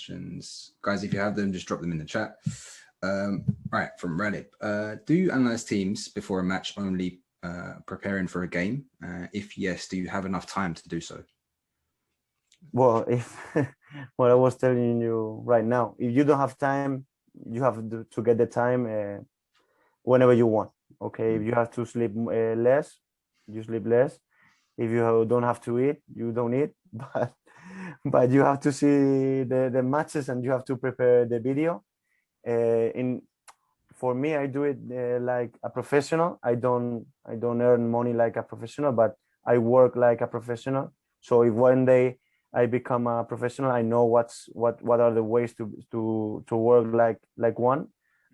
questions. Guys, if you have them, just drop them in the chat. Right, from Reddit. Do you analyze teams before a match only preparing for a game? If yes, do you have enough time to do so? Well, if what I was telling you right now, if you don't have time, you have to get the time whenever you want. Okay, if you have to sleep less, you sleep less. If you don't have to eat, you don't eat. But you have to see the matches and you have to prepare the video. For me, I do it like a professional. I don't earn money like a professional, but I work like a professional. So if one day I become a professional, I know what are the ways to work like one.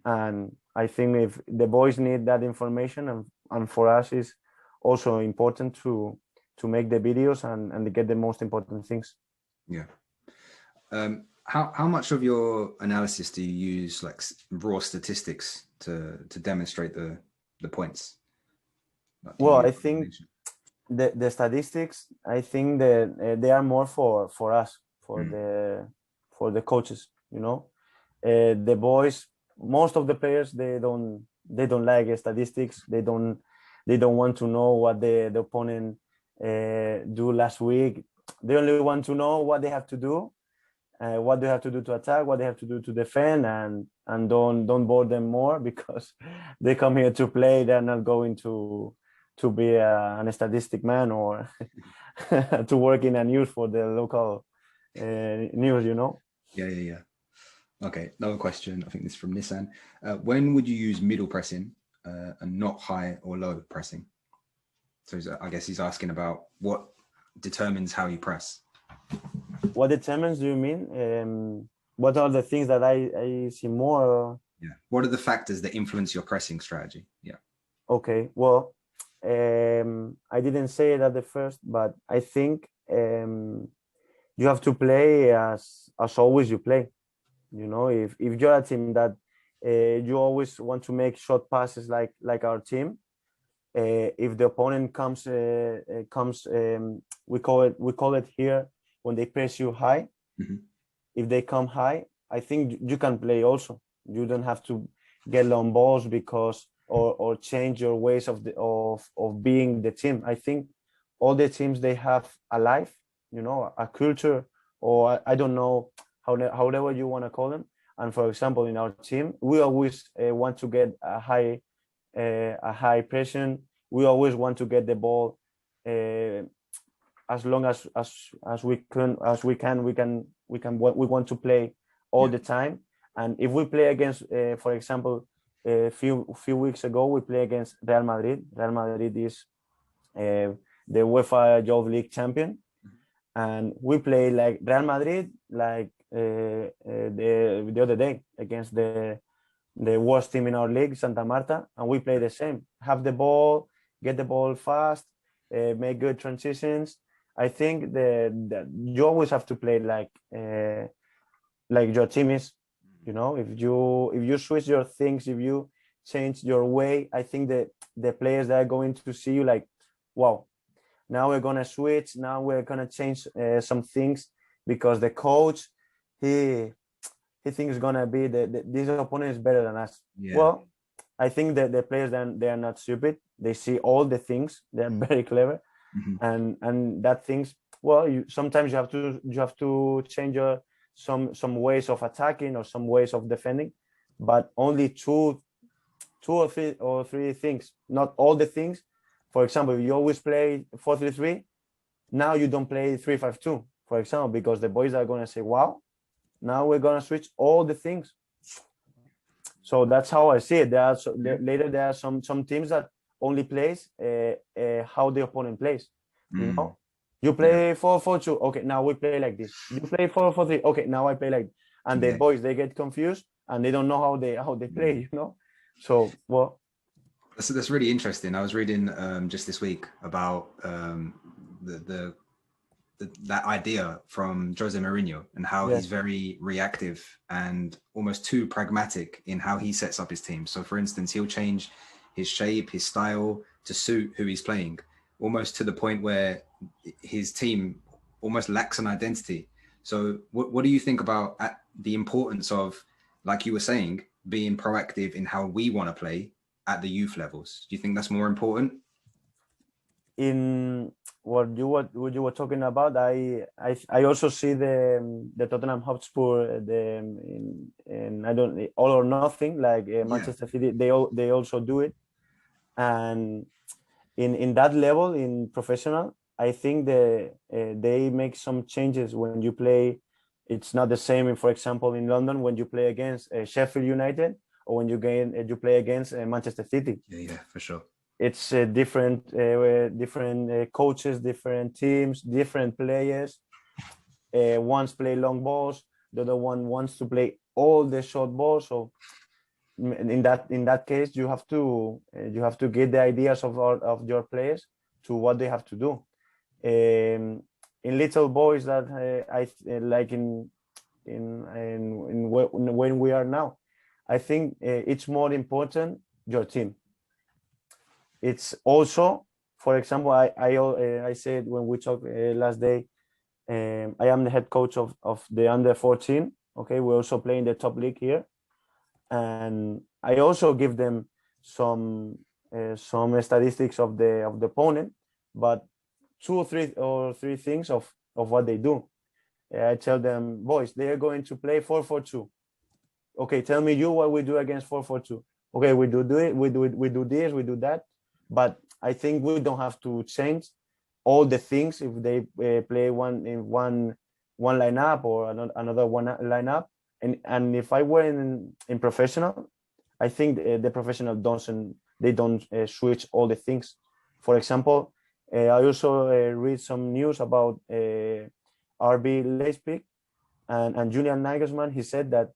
And I think if the boys need that information, and for us is also important to make the videos and get the most important things. Yeah. How much of your analysis do you use like raw statistics to demonstrate the points? Like, well, I think the statistics, I think that they are more for us, for the coaches, you know. The boys, most of the players, they don't like statistics. They don't want to know what the opponent do last week. They only want to know what they have to do, what they have to do to attack, what they have to do to defend, and don't bore them more, because they come here to play. They're not going to be an statistic man or to work in a news for the local news, you know. Yeah. Okay, another question. I think this is from Nissan. When would you use middle pressing and not high or low pressing? So I guess he's asking about what determines how you press. What determines, do you mean? What are the things that I see more? Yeah. What are the factors that influence your pressing strategy? Yeah. Okay. Well, I didn't say it at the first, but I think you have to play as always you play. You know, if you're a team that you always want to make short passes like our team, if the opponent comes, we call it here when they press you high. Mm-hmm. If they come high, I think you can play also. You don't have to get long balls because or change your ways of being the team. I think all the teams, they have a life, you know, a culture, or I don't know however you want to call them. And for example, in our team, we always want to get a high pressure. We always want to get the ball as long as we can. We want to play all the time. And if we play against, for example, a few weeks ago, we play against Real Madrid. Real Madrid is the UEFA Youth League champion, and we play like Real Madrid, like the other day against the worst team in our league, Santa Marta, and we play the same. Have the ball, get the ball fast, make good transitions. I think that you always have to play like your team is. You know, if you switch your things, if you change your way, I think that the players that are going to see you like, wow, now we're gonna switch. Now we're gonna change some things, because the coach he thinks gonna be this opponent is better than us. Yeah. Well, I think that the players, then they are not stupid. They see all the things. They're very clever, and that things. Well, sometimes you have to change your some ways of attacking or some ways of defending, but only two or three things, not all the things. For example, if you always play 4-3-3, now you don't play 3-5-2, for example, because the boys are going to say, wow, now we're going to switch all the things. So that's how I see it. Later there are some teams that only plays how the opponent plays. You know, you play 4-4-2. Okay, now we play like this. You play 4-4-3. Okay, now I play like. And the boys, they get confused and they don't know how they play. You know, so well. That's really interesting. I was reading just this week about that idea from Jose Mourinho and how he's very reactive and almost too pragmatic in how he sets up his team. So, for instance, he'll change his shape, his style to suit who he's playing, almost to the point where his team almost lacks an identity. So what do you think about the importance of, like you were saying, being proactive in how we want to play at the youth levels? Do you think that's more important? In what you were talking about, I also see the Tottenham Hotspur in I don't all or nothing, like Manchester City. They also do it, and in that level, in professional, I think they make some changes when you play. It's not the same, for example, in London when you play against Sheffield United or when you play against Manchester City. Yeah, for sure. It's different coaches, different teams, different players. One's play long balls, the other one wants to play all the short balls. So in that case, you have to get the ideas of your players to what they have to do. In little boys that I like in when we are now, I think it's more important your team. It's also, for example, I said when we talked last day, I am the head coach of the under 14. Okay, we also play in the top league here, and I also give them some statistics of the opponent, but two or three things of what they do. I tell them, boys, they are going to play 4-4-2. Okay, tell me you what we do against 4-4-2. Okay, we do this, we do that, but I think we don't have to change all the things if they play one lineup or another one lineup. And if I were in professional, I think the professional don't switch all the things. For example, I also read some news about RB Leipzig and Julian Nagelsmann. He said that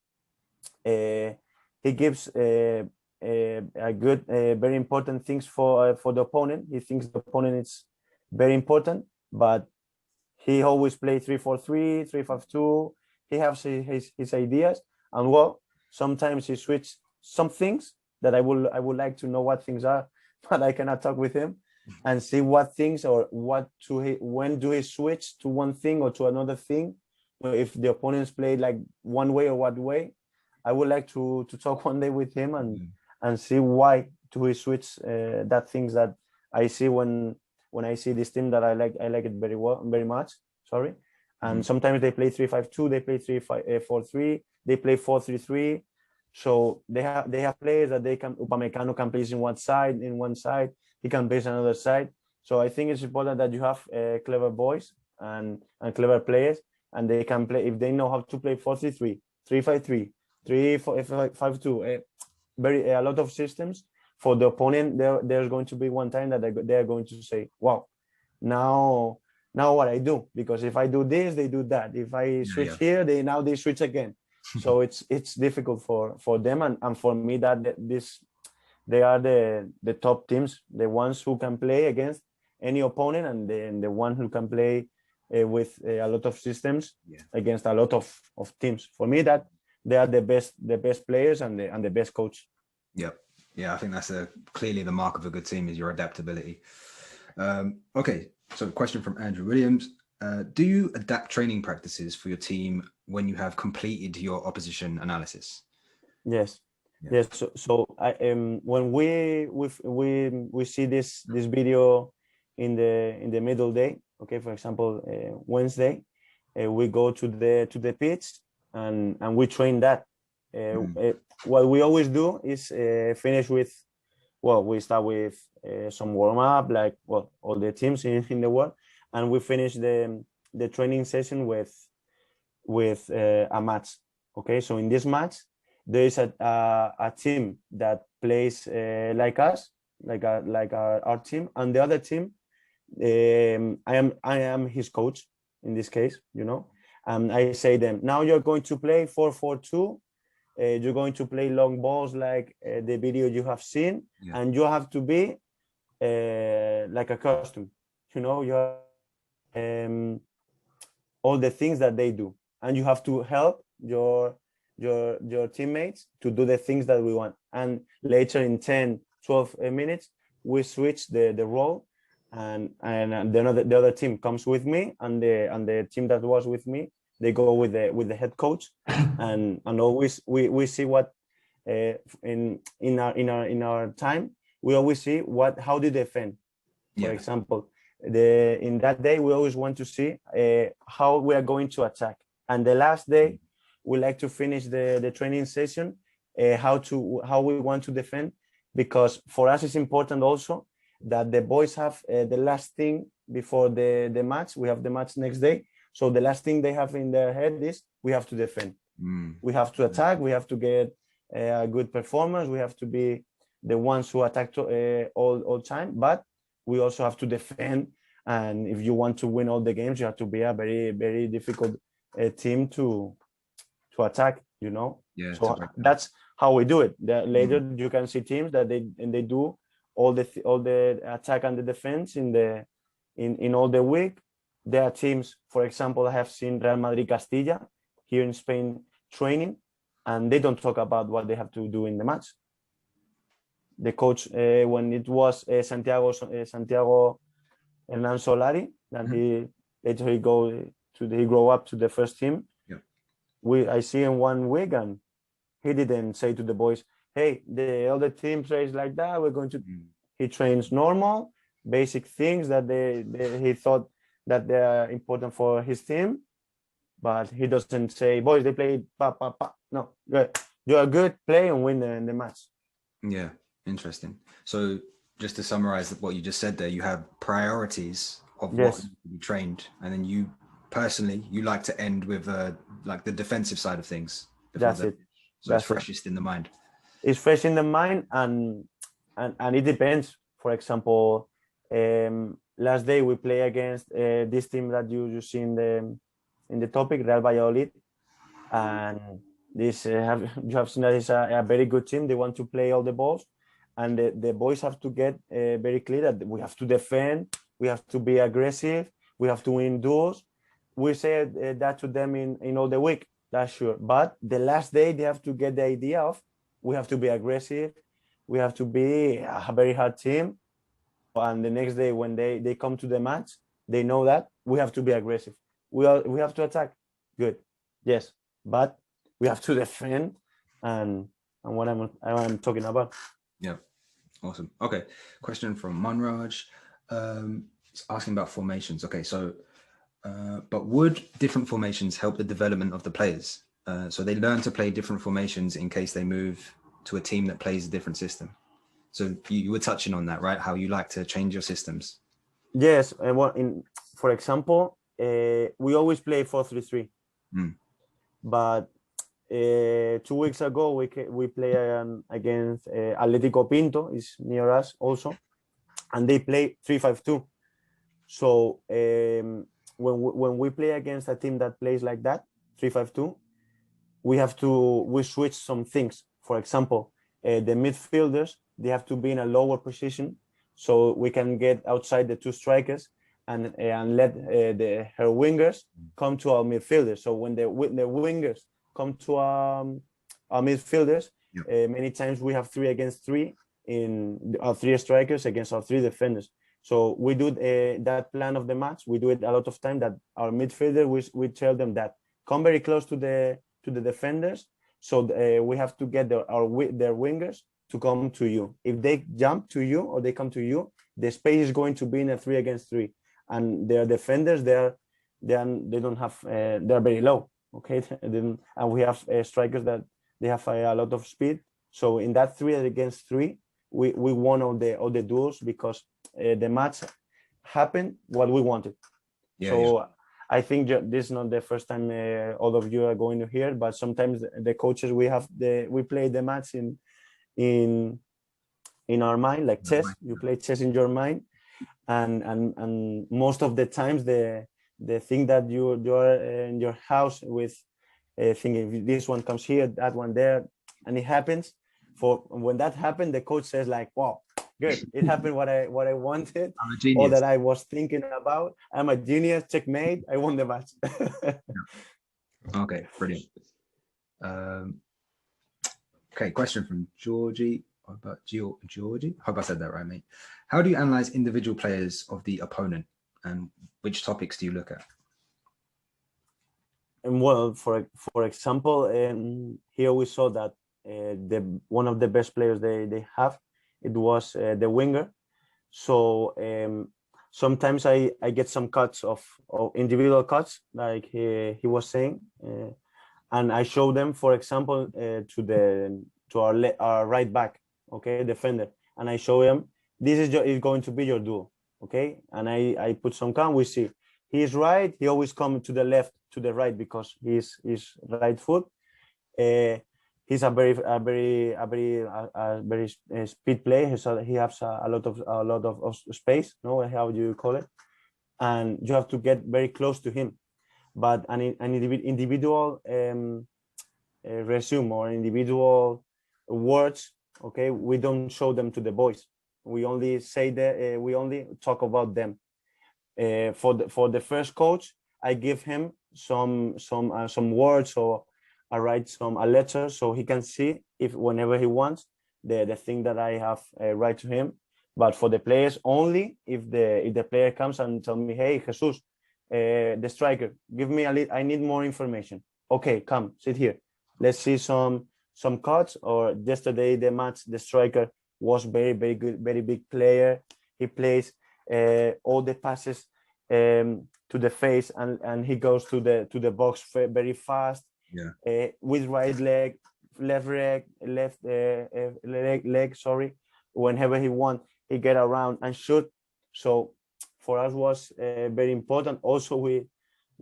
he gives a good, very important things for the opponent. He thinks the opponent is very important, but he always play 3-4-3, 3-5-2. He has his ideas, and well, sometimes he switch some things that I would like to know what things are, but I cannot talk with him and see what things or when do he switch to one thing or to another thing. If the opponents play like one way or what way, I would like to talk one day with him and see why do he switch that things that I see when I see this team that I like it very much. Sorry. And sometimes they play 3-5-2, they play 3-4-3, they play 4-3-3. So they have players that they can. Upamecano can play in one side, he can play another side. So I think it's important that you have clever boys and clever players, and they can play if they know how to play 4-3-3, 3-5-3, 3-5-2. A lot of systems for the opponent. There's going to be one time that they're going to say, "Wow, now what I do?" Because if I do this, they do that. If I switch here, they switch again. So it's difficult for them and for me that they are the top teams, the ones who can play against any opponent, and the one who can play with a lot of systems against a lot of teams. For me, that they are the best players and the best coach. Yeah, I think that's clearly the mark of a good team is your adaptability. Okay, so question from Andrew Williams. Do you adapt training practices for your team when you have completed your opposition analysis? Yes. So I when we see this video in the middle day. Okay, for example, Wednesday, we go to the pitch and we train that. What we always do is finish with, we start with some warm up, like all the teams in the world, and we finish the training session with a match. Okay, so in this match there is a team that plays like us, like our team, and the other team, I am his coach in this case, and I say them, now you're going to play 4-4-2. You're going to play long balls like the video you have seen, and you have to be like a costume, you have all the things that they do, and you have to help your teammates to do the things that we want. And later in 10-12 minutes we switch the role, and the other team comes with me, and the team that was with me they go with the head coach, and always we see what in our time we always see how they defend. For example, in that day we always want to see how we are going to attack, and the last day we like to finish the training session how we want to defend, because for us it's important also that the boys have the last thing before the match. We have the match next day, so the last thing they have in their head is we have to defend. We have to attack, we have to get a good performance, we have to be the ones who attack all time, but we also have to defend. And if you want to win all the games, you have to be a very, very difficult team to attack, so that's how we do it. Later you can see teams that they do all the attack and the defense in all the week. There are teams, for example, I have seen Real Madrid Castilla here in Spain training, and they don't talk about what they have to do in the match. The coach, when it was Santiago Hernan Solari, then he grow up to the first team. I see him 1 week, and he didn't say to the boys, hey, the other team plays like that, we're going to. He trains normal, basic things that he thought that they are important for his team, but he doesn't say, boys, they play pa pa pa. No, you are good, play and win the match. Yeah, interesting. So just to summarize what you just said there, you have priorities of what needs to be trained, and then you personally like to end with like the defensive side of things. That's it. So it's freshest in the mind. It's fresh in the mind, and it depends. For example, last day we play against this team that you see in the topic, Real Valladolid, and this you have seen that it's a very good team. They want to play all the balls, and the boys have to get very clear that we have to defend, we have to be aggressive, we have to win duels. We said that to them in all the week, that's sure. But the last day they have to get the idea of we have to be aggressive, we have to be a very hard team, and the next day when they come to the match, they know that we have to be aggressive. We have to attack. Good, yes, but we have to defend, and what I'm talking about. Yeah, awesome. Okay, question from Manraj. It's asking about formations. Okay, so but would different formations help the development of the players? So they learn to play different formations in case they move to a team that plays a different system. So you were touching on that, right? How you like to change your systems. Yes, and for example, we always play 4-3-3. But 2 weeks ago we play against Atletico Pinto, is near us also, and they play 3-5-2. So when we play against a team that plays like that, 3-5-2, we switch some things. For example, the midfielders, they have to be in a lower position, so we can get outside the two strikers and let her wingers come to our midfielders. So when the wingers come to our midfielders, many times we have 3 against 3 in our 3 strikers against our 3 defenders. So we do that plan of the match. We do it a lot of time, that our midfielder, we tell them that come very close to the defenders. So we have to get their wingers to come to you. If they jump to you or they come to you, the space is going to be in a 3 against 3, and their defenders they're very low. Okay, and we have strikers that they have a lot of speed. So in that 3 against 3, we won all the duels, because the match happened what we wanted. I think this is not the first time all of you are going to hear, but sometimes the coaches we play the match in our mind, like chess. You play chess in your mind, and most of the times the thing that you're in your house with, thinking this one comes here, that one there, and it happens. When that happened, the coach says like, wow, good, it happened what I wanted, or that I was thinking about. I'm a genius, checkmate, I won the match. Okay, brilliant. Okay, question from Georgie. Georgie, hope I said that right, mate. How do you analyze individual players of the opponent, and which topics do you look at? And well, for example, here we saw that one of the best players they have, it was the winger. So sometimes I get some cuts of individual cuts, like he was saying, and I show them, for example, to our right back, okay, defender, and I show him this is going to be your duel, okay, and I put some count. We see he's right. He always comes to the left, to the right, because he's right foot. He's a very speed player. He has a lot of space. No, how do you call it? And you have to get very close to him. But an individual resume or individual words, okay, we don't show them to the boys. We only say that we only talk about them. For the first coach, I give him some words, or I write a letter so he can see if whenever he wants the thing that I have write to him. But for the players only, if the player comes and tell me, hey, Jesus, the striker, give me I need more information. Okay, come sit here. Let's see some cuts. Or yesterday the match, the striker was very good, very big player. He plays all the passes to the face, and he goes to the box very fast. Yeah. With right leg, left leg. Sorry, whenever he wants, he get around and shoot. So for us was very important. Also, we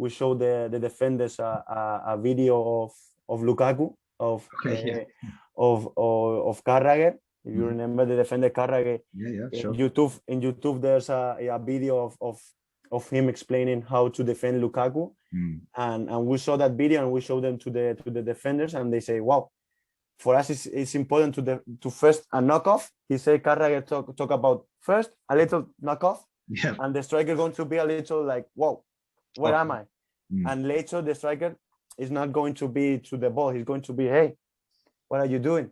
show the defenders a video of Lukaku, of Carragher. If you remember the defender Carragher, sure. In YouTube there's a video of him explaining how to defend Lukaku, and we saw that video and we showed them to the defenders, and they say, wow, for us it's important to first a knockoff. He said Carragher talk about first a little knockoff, and the striker going to be a little like, whoa, where am I? And later the striker is not going to be to the ball. He's going to be, hey, what are you doing?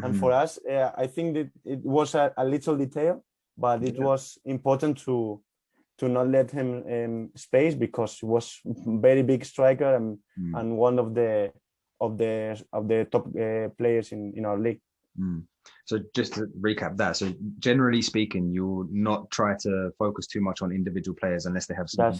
And for us, I think that it was a little detail, but it was important to not let him space, because he was very big striker and one of the top players in our league. So just to recap that, so generally speaking, you'll not try to focus too much on individual players unless they have some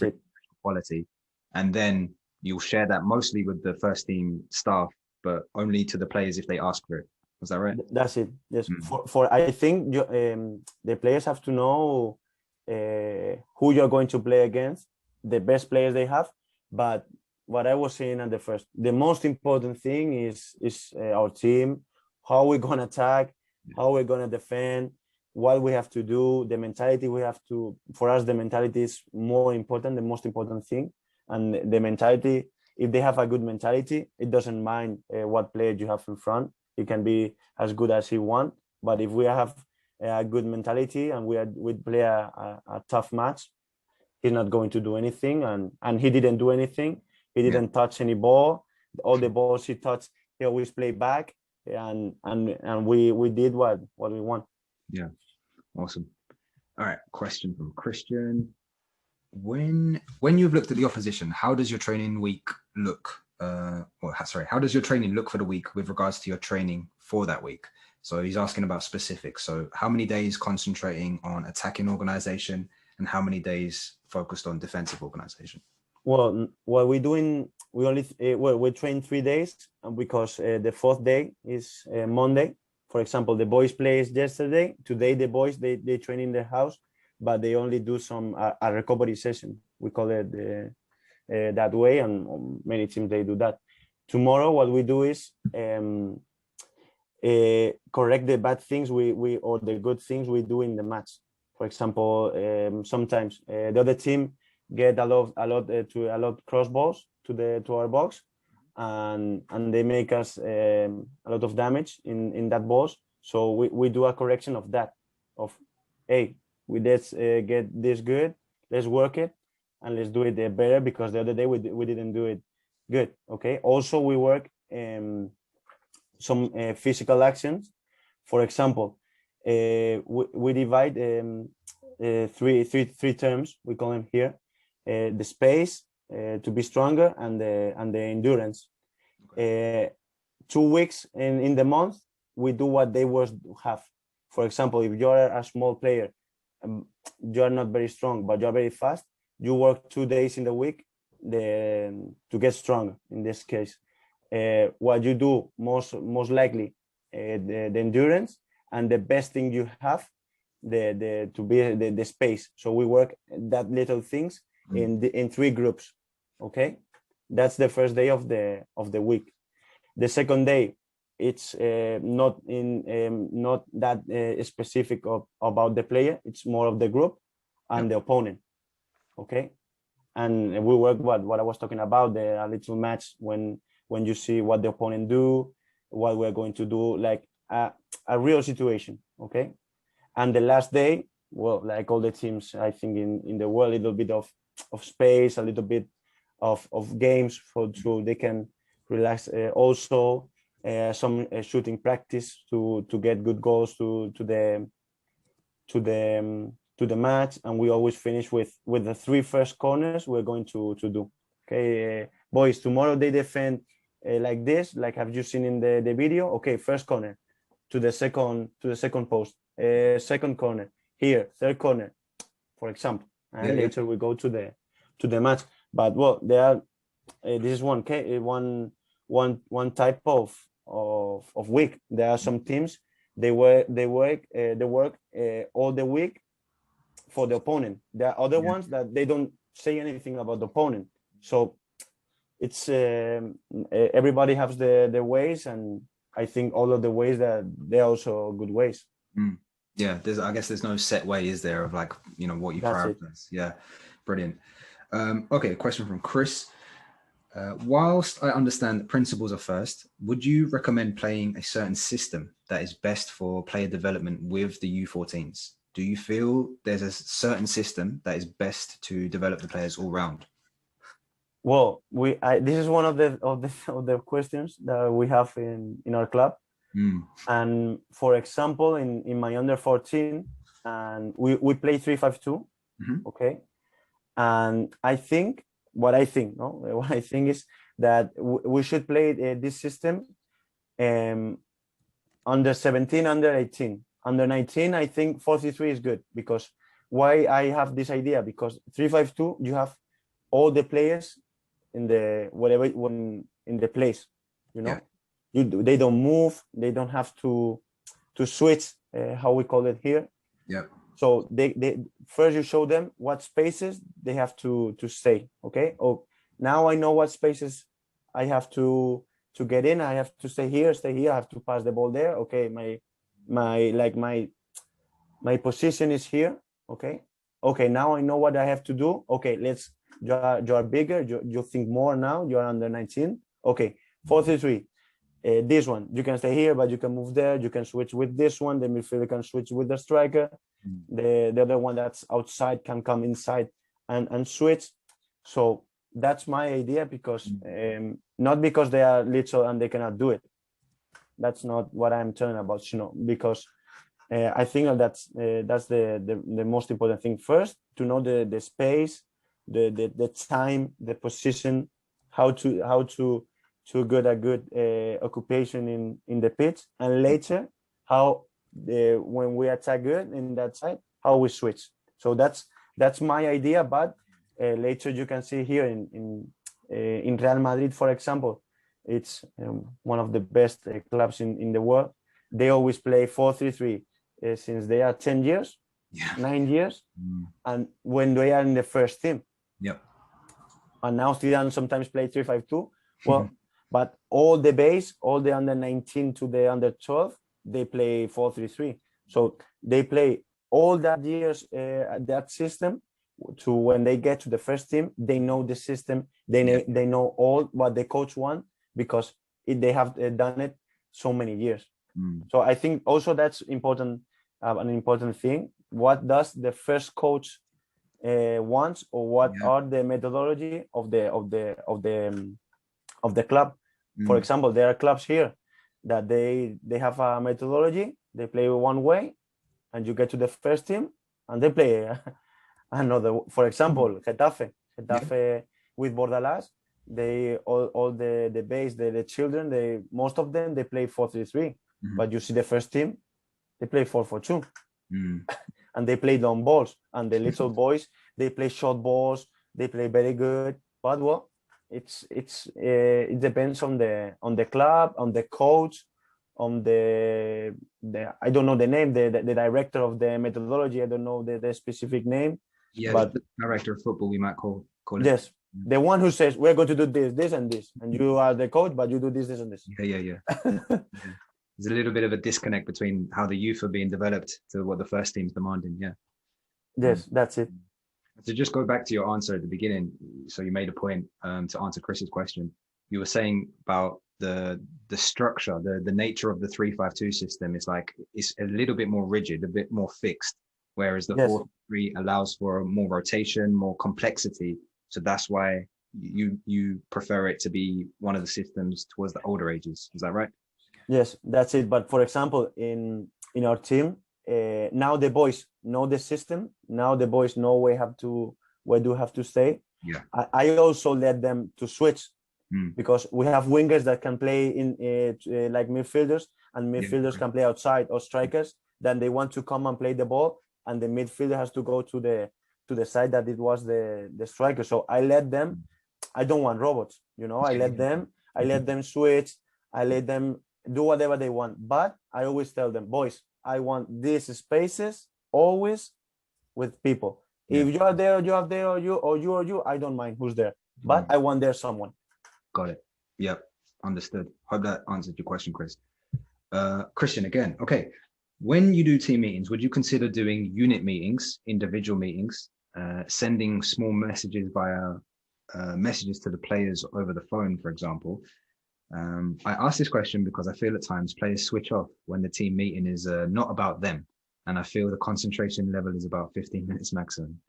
quality, and then you'll share that mostly with the first team staff, but only to the players if they ask for it. Is that right? That's it. Yes. For I think the players have to know who you're going to play against, the best players they have. But what I was saying at the first, the most important thing is our team, how we're gonna attack, how we're gonna defend, what we have to do, the mentality we have to. For us, the mentality is more important, the most important thing. And the mentality, if they have a good mentality, it doesn't mind what player you have in front. He can be as good as he wants. But if we have a good mentality and we play a tough match, he's not going to do anything. And he didn't do anything. He didn't touch any ball. All the balls he touched, he always played back. And we did what we want. Yeah, awesome. All right, question from Christian. When you've looked at the opposition, how does your training week look? How does your training look for the week with regards to your training for that week? So he's asking about specifics. So how many days concentrating on attacking organization and how many days focused on defensive organization? Well, what we're doing, we train 3 days, because the fourth day is Monday. For example, the boys plays yesterday. Today, the boys, they train in the house, but they only do some a recovery session. We call it that way, and many teams, they do that. Tomorrow, what we do is correct the bad things or the good things we do in the match. For example, sometimes the other team get a lot cross balls to our box, and they make us a lot of damage in that balls. So we do a correction of that. Of, hey, let's get this good. Let's work it, and let's do it better, because the other day we didn't do it good. Okay. Also, we work some physical actions. For example, we divide three terms. We call them here. The space, to be stronger, and the endurance. 2 weeks in the month, we do what they was have. For example, if you're a small player, you're not very strong, but you're very fast, you work 2 days in the week to get stronger. In this case, what you do most likely, the endurance, and the best thing you have, the space. So we work that little things in 3 groups. Okay, that's the first day of the week. The second day, it's not that specific about the player. It's more of the group and the opponent. Okay, and we work what I was talking about, a little match when you see what the opponent do, what we're going to do, like a real situation. Okay, and the last day, well, like all the teams, I think in the world, a little bit of space, a little bit of games so they can relax. Also, some shooting practice to get good goals to the match, and we always finish with the 3 first corners we're going to do. Okay, boys, tomorrow they defend like this, like have you seen in the video? Okay, first corner to the second post, second corner here, third corner, for example, and later we go to the match. But well, there are this is one type of week. There are some teams they work all the week for the opponent. There are other ones that they don't say anything about the opponent. So it's everybody has their ways, and I think all of the ways that they're also good ways. Yeah, I guess there's no set way, is there, of like, what you prioritize. Yeah, brilliant. Okay, a question from Chris. Whilst I understand that principles are first, would you recommend playing a certain system that is best for player development with the U14s? Do you feel there's a certain system that is best to develop the players all round? Well, this is one of the questions that we have in our club. And for example, in my under 14, and we play 3-5-2. Okay, and what I think is that we should play this system under 17, under 18, under 19. I think 4-3-3 is good. Because why I have this idea? Because 3-5-2, you have all the players in the place. They don't move. They don't have to switch. How we call it here. Yeah. So they first you show them what spaces they have to stay. Okay. Oh, now I know what spaces I have to get in. I have to stay here. I have to pass the ball there. Okay. My position is here. Okay. Okay. Now I know what I have to do. Okay. You are bigger. You think more now. You are under 19. Okay. 4-3-3. This one, you can stay here, but you can move there. You can switch with this one. The midfielder can switch with the striker. The other one that's outside can come inside and switch. So that's my idea, because not because they are little and they cannot do it. That's not what I'm talking about, because I think that's the most important thing. First, to know the space, the time, the position, how to get a good occupation in the pitch, and later how when we attack good in that side, how we switch. So that's my idea. But later you can see here in Real Madrid, for example, it's one of the best clubs in the world. They always play 4-3-3 since they are 10 years, 9 years, and when they are in the first team. And now Zidane sometimes play 3-5-2. Well. But all the base, all the under 19 to the under 12, they play 4-3-3. So they play all that years, that system, to when they get to the first team, they know the system. They know all what the coach wants, because they have done it so many years. So I think also that's important, an important thing. What does the first coach wants, or what are the methodology of the club? For example, there are clubs here that they have a methodology. They play one way, and you get to the first team and they play another. For example, Getafe with Bordalas, they all the base, the children, most of them they play 4-3-3. But you see the first team, they play 4-4-2. And they play long balls. And the little boys, they play short balls. They play very good. But well, it depends on the club, on the coach, on the I don't know the name, the director of the methodology. I don't know the specific name. Yeah, but the director of football, we might call it. Yes, the one who says we're going to do this, and this, and you are the coach, but you do this, and this. Yeah. There's a little bit of a disconnect between how the youth are being developed to what the first team's demanding. Yeah. Yes, that's it. To just go back to your answer at the beginning, so you made a point to answer Chris's question. You were saying about the structure, the nature of the 3-5-2 system is like it's a little bit more rigid, a bit more fixed, whereas the 4-3 allows for more rotation, more complexity. So that's why you prefer it to be one of the systems towards the older ages. Is that right? Yes, that's it. But for example, in our team, now the boys know the system. Now the boys know where do have to stay. Yeah. I also let them to switch because we have wingers that can play in like midfielders, and midfielders can play outside, or strikers. Then they want to come and play the ball, and the midfielder has to go to the side that it was the striker. So I let them. I don't want robots, I let them switch. I let them do whatever they want, but I always tell them, boys, I want these spaces always with people. If you are there, or you, I don't mind who's there, but I want there someone. Got it. Yep. Understood. Hope that answered your question, Chris. Christian, again, okay. When you do team meetings, would you consider doing unit meetings, individual meetings, sending small messages via messages to the players over the phone, for example? I ask this question because I feel at times players switch off when the team meeting is not about them. And I feel the concentration level is about 15 minutes maximum.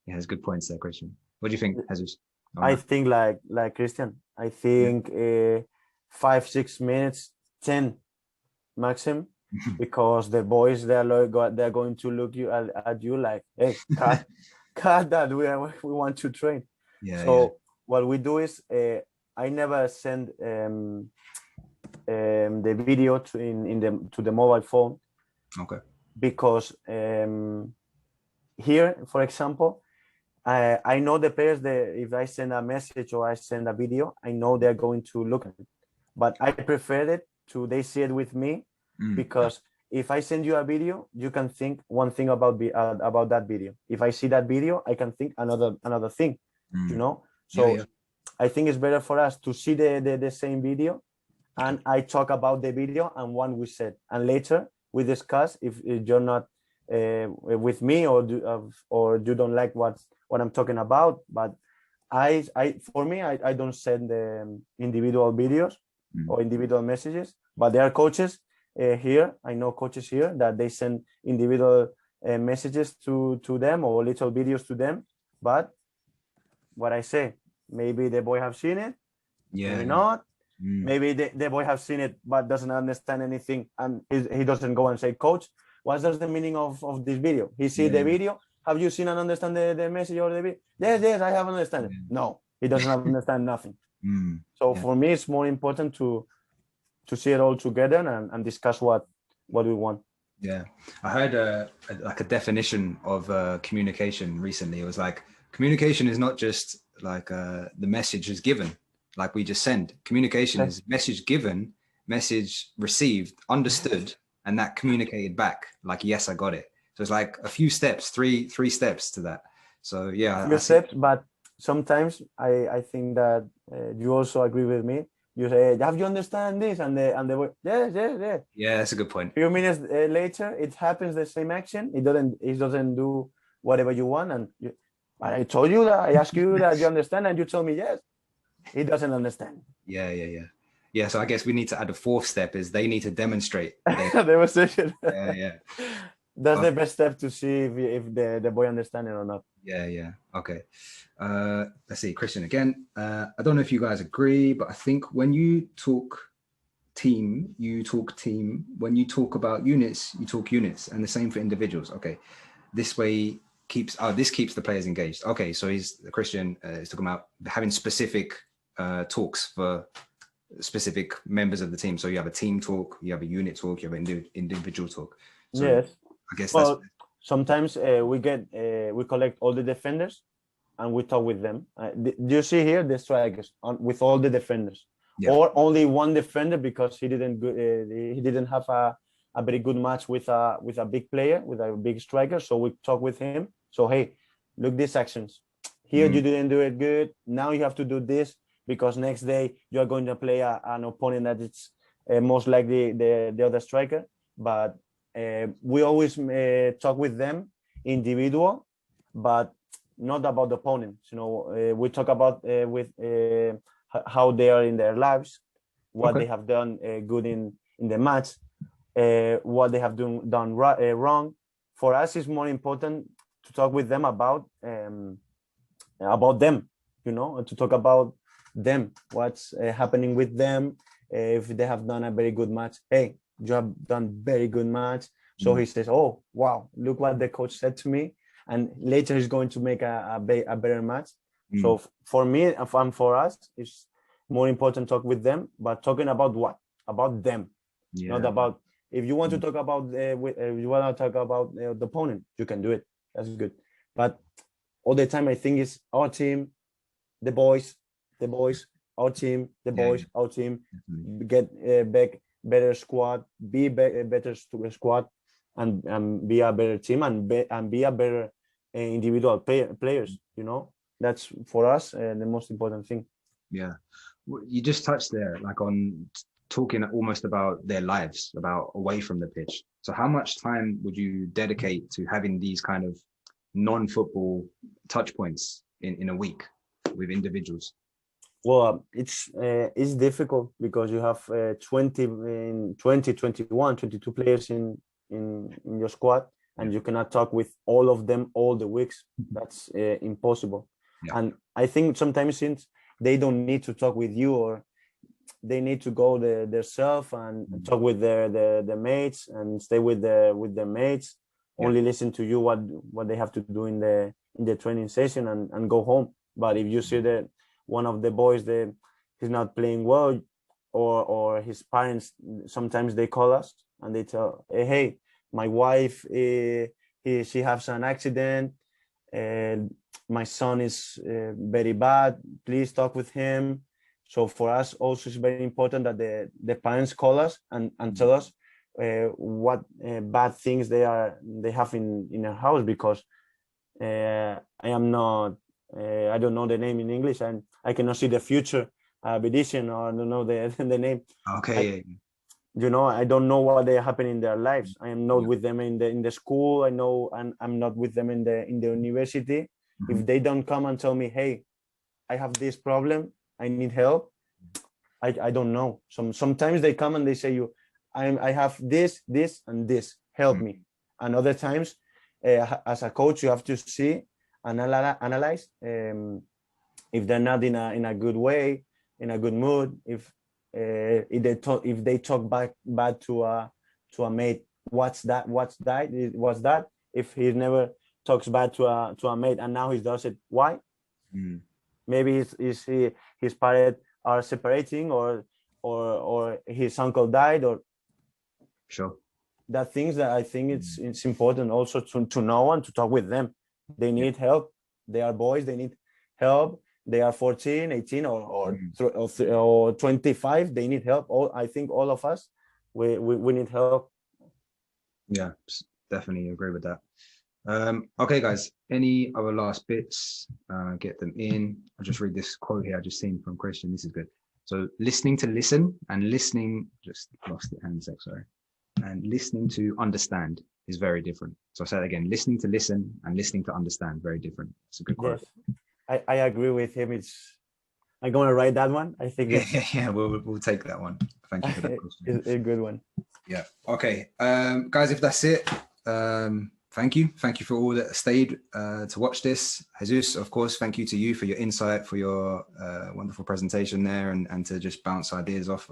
He has good points there, Christian. What do you think, Jesus? I think like Christian, I think 5-6 minutes, 10 maximum, because the boys, they're going to look at you like, hey, cut that, we want to train. What we do is I never send the video to the mobile phone. Okay. Because here, for example, I know the players that if I send a message or I send a video, I know they're going to look at it. But I prefer it they see it with me, because if I send you a video, you can think one thing about that video. If I see that video, I can think another thing, So I think it's better for us to see the same video, and I talk about the video and what we said, and later we discuss if you're not with me or you don't like what I'm talking about. But for me, I don't send individual videos or individual messages, but there are coaches here. I know coaches here that they send individual messages to them or little videos to them. But what I say, maybe the boy have seen it, maybe not. Maybe the boy have seen it but doesn't understand anything, and he doesn't go and say, coach, what's the meaning of this video? He see the video. Have you seen and understand the message or the video? Yes, I have understand it. No, he doesn't understand nothing. For me, it's more important to see it all together and discuss what we want. Yeah, I heard like a definition of communication recently. It was like, communication is not just like the message is given, like we just send. Communication is message given, message received, understood, and that communicated back. Like, yes, I got it. So it's like a few steps, three steps to that. So yeah, few steps. But sometimes I think that you also agree with me. You say, have you understand this? And the boy, yes. Yeah, that's a good point. A few minutes later, it happens the same action. It doesn't do whatever you want. And I told you that. I asked you that you understand, and you told me yes. He doesn't understand. Yeah. So I guess we need to add a fourth step: is they need to demonstrate. Demonstration. Yeah. That's the best step to see if the boy understands it or not. Yeah. Okay. Let's see, Christian again. I don't know if you guys agree, but I think when you talk team. When you talk about units, you talk units, and the same for individuals. Okay. This way, keeps this keeps the players engaged. Okay, so Christian is talking about having specific talks for specific members of the team. So you have a team talk, you have a unit talk, you have an individual talk. So Yes. I guess well, sometimes we collect all the defenders and we talk with them. Do you see here the strikers with all the defenders, or only one defender because he didn't have a very good match with a big player, with a big striker. So we talk with him. So hey, look, these actions here, you didn't do it good. Now you have to do this because next day you are going to play an opponent that it's most likely the other striker. But we always talk with them individual, but not about the opponents. We talk about with how they are in their lives, what they have done good in the match, what they have done wrong. For us, it's more important to talk with them about them, to talk about them, what's happening with them, if they have done a very good match. Hey, you have done very good match. So he says, oh, wow, look what the coach said to me. And later he's going to make a better match. So for me and for us, it's more important to talk with them, but talking about what? About them, not about. If you want to talk about if you want to talk about the opponent, you can do it. That's good. But all the time, I think it's our team, the boys, our team, the boys, our team. Get back better squad, be better squad, and be a better team, and be a better individual players. That's for us the most important thing. Yeah, you just touched there, like on talking almost about their lives, about away from the pitch. So how much time would you dedicate to having these kind of non-football touch points in a week with individuals? Well, it's difficult because you have 21, 22 players in your squad, and you cannot talk with all of them all the weeks. That's impossible. And I think sometimes, since they don't need to talk with you, or they need to go themselves and talk with their mates and stay with their mates, only listen to you what they have to do in the training session and go home. But if you see that one of the boys he's not playing well, or his parents, sometimes they call us and they tell, hey, my wife she has an accident, my son is very bad, please talk with him. So for us also, it's very important that the parents call us and tell us what bad things they have in their house, because I don't know the name in English, and I cannot see the future edition, or I don't know the name. Okay. I don't know what they happen in their lives. I am not with them in the school. I know, and I'm not with them in the university. If they don't come and tell me, hey, I have this problem, I need help, I don't know. Sometimes they come and they say, I have this, and this, help me. And other times, as a coach, you have to see and analyze if they're not in a good way, in a good mood, if they talk bad to a mate. What's that? If he never talks bad to a mate and now he does it, why? Maybe his parents are separating, or his uncle died, or that things that I think it's important also to know and to talk with them. They need help. They are boys. They need help. They are 14, 18, or 25. They need help. I think all of us, we need help. Yeah, definitely agree with that. Okay, guys, any other last bits? Get them in. I'll just read this quote here I just seen from Christian. This is good. So listening to listen, and listening, just lost it, hand sec, sorry. And listening to understand is very different. So I said again, listening to listen and listening to understand, very different. It's a good quote. Yes, I agree with him. I'm going to write that one. I think we'll take that one. Thank you for that question. It's a good one. Yeah. Okay. Guys, if that's it, thank you for all that stayed to watch this. Jesus, of course, thank you to you for your insight, for your wonderful presentation there, and to just bounce ideas off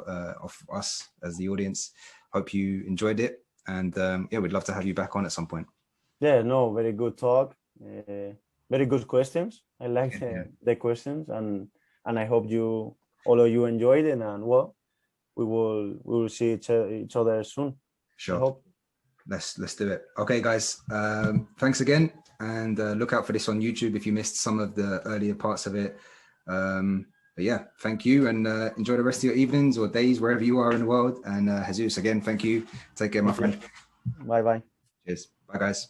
us as the audience. Hope you enjoyed it, and we'd love to have you back on at some point. Yeah, no, very good talk. Very good questions. I like the questions, and I hope all of you enjoyed it. And well, we will see each other soon. Sure. I hope. Let's do it. Okay, guys. Thanks again, and look out for this on YouTube if you missed some of the earlier parts of it. But yeah, thank you, and enjoy the rest of your evenings or days wherever you are in the world. And Jesus, again, thank you. Take care, my friend. Bye bye. Cheers. Bye, guys.